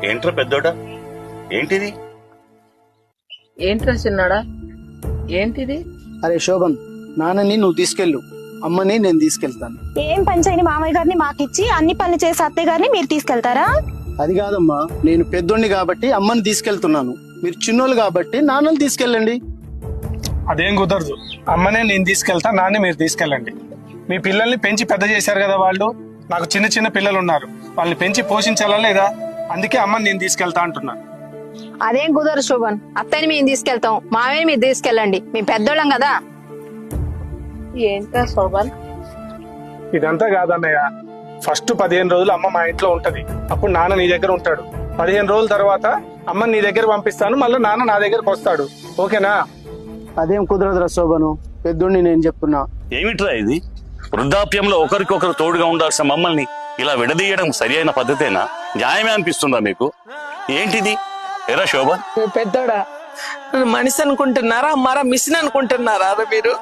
ఏంట్రా పెద్దోడా, ఏంటిది? ఏంట్రా చిన్నాడా, ఏంటిది? అరే శోభన్, నాన్నని నువ్వు తీసుకెళ్ళు, అమ్మని నేను తీసుకెళ్తాను. ఏం పని చేయని మామయ్య గారిని మాకిచ్చి అన్ని పనులు చేసే అత్తయ్య గారిని మీరు తీసుకెళ్తారా? అది కాదమ్మా, నేను పెద్దోడిని కాబట్టి అమ్మని తీసుకెళ్తున్నాను, మీరు చిన్నోళ్ళు కాబట్టి నాన్నని తీసుకెళ్ళండి. అదేం కుదరదు, అమ్మనే నేను తీసుకెళ్తా, నాన్నే మీరు తీసుకెళ్ళండి. మీ పిల్లల్ని పెంచి పెద్ద చేశారు కదా వాళ్ళు, నాకు చిన్న చిన్న పిల్లలు ఉన్నారు, వాళ్ళని పెంచి పోషించాలా లేదా? అందుకే అమ్మని నేను తీసుకెళ్తా అంటున్నాను. అదేం కుదరదు శోభన్, అత్తయ్యని మేము తీసుకెళ్తాం, మామయ్యని మీరు తీసుకెళ్ళండి, మేము పెద్దోళ్ళం కదా. ఏంట్రా శోభన్? ఇదంతా కాదన్నయ్య, ఫస్ట్ 15 రోజులు అమ్మ మా ఇంట్లో ఉంటది, అప్పుడు నాన్న నీ దగ్గర ఉంటాడు. 15 రోజుల తర్వాత అమ్మని నీ దగ్గర పంపిస్తాను, మళ్ళీ నాన్న నా దగ్గరకు వస్తాడు, ఓకేనా? అదేం కుదరదురా శోభను, పెద్దోడిని నేను చెప్తున్నా. ఏమిట్రా ఇది? వృద్ధాప్యంలో ఒకరికొకరు తోడుగా ఉండాల్సిన మమ్మల్ని ఇలా విడదీయడం సరి అయిన పద్ధతేనా? న్యాయమే అనిపిస్తుందా మీకు? ఏంటిది? ఎరా శోభ, పెద్దోడా, మనిషి అనుకుంటున్నారా మరా మిషన్ అనుకుంటున్నారా? మీరు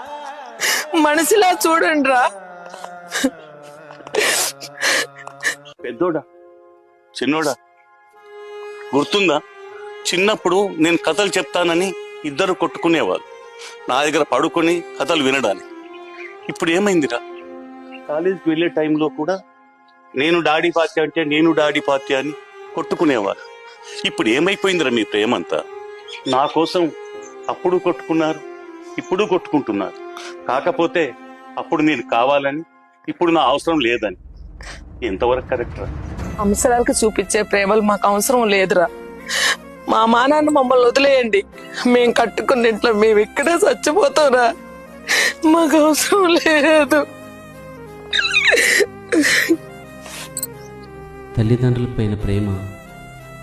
మనిషిలా చూడండి రా. పెద్దోడా చిన్నోడా, గుర్తుందా? చిన్నప్పుడు నేను కథలు చెప్తానని ఇద్దరు కొట్టుకునేవాళ్ళు, నా దగ్గర పడుకొని కథలు వినడానికి. ఇప్పుడు ఏమైందిరా? కాలేజీకి వెళ్ళే టైంలో కూడా నేను డాడీ పార్టీ అంటే నేను డాడీ పార్టీ అని కొట్టుకునేవారు. ఇప్పుడు ఏమైపోయిందిరా మీ ప్రేమంతా? నా కోసం అప్పుడు కొట్టుకున్నారు, ఇప్పుడు కొట్టుకుంటున్నారు. కాకపోతే అప్పుడు నేను కావాలని, ఇప్పుడు నా అవసరం లేదని. ఎంతవరకు కరెక్ట్ రా? అవసరాలకు చూపించే ప్రేమలు మాకు అవసరం లేదురా. మా మానాన్ని మమ్మల్ని వదిలేయండి, మేము కట్టుకున్న ఇంట్లో మేము ఇక్కడే చచ్చిపోతాంరా, మాకు అవసరం లేదు. తల్లిదండ్రులపైన ప్రేమ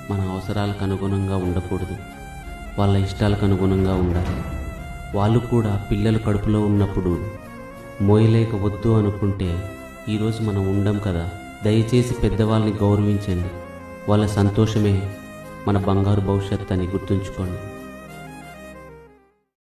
మన అవసరాలకు అనుగుణంగా ఉండకూడదు, వాళ్ళ ఇష్టాలకు అనుగుణంగా ఉండాలి. వాళ్ళు కూడా పిల్లలు కడుపులో ఉన్నప్పుడు మోయలేక వద్దు అనుకుంటే ఈరోజు మనం ఉండం కదా. దయచేసి పెద్దవాళ్ళని గౌరవించండి, వాళ్ళ సంతోషమే మన బంగారు భవిష్యత్తు అని గుర్తుంచుకోండి.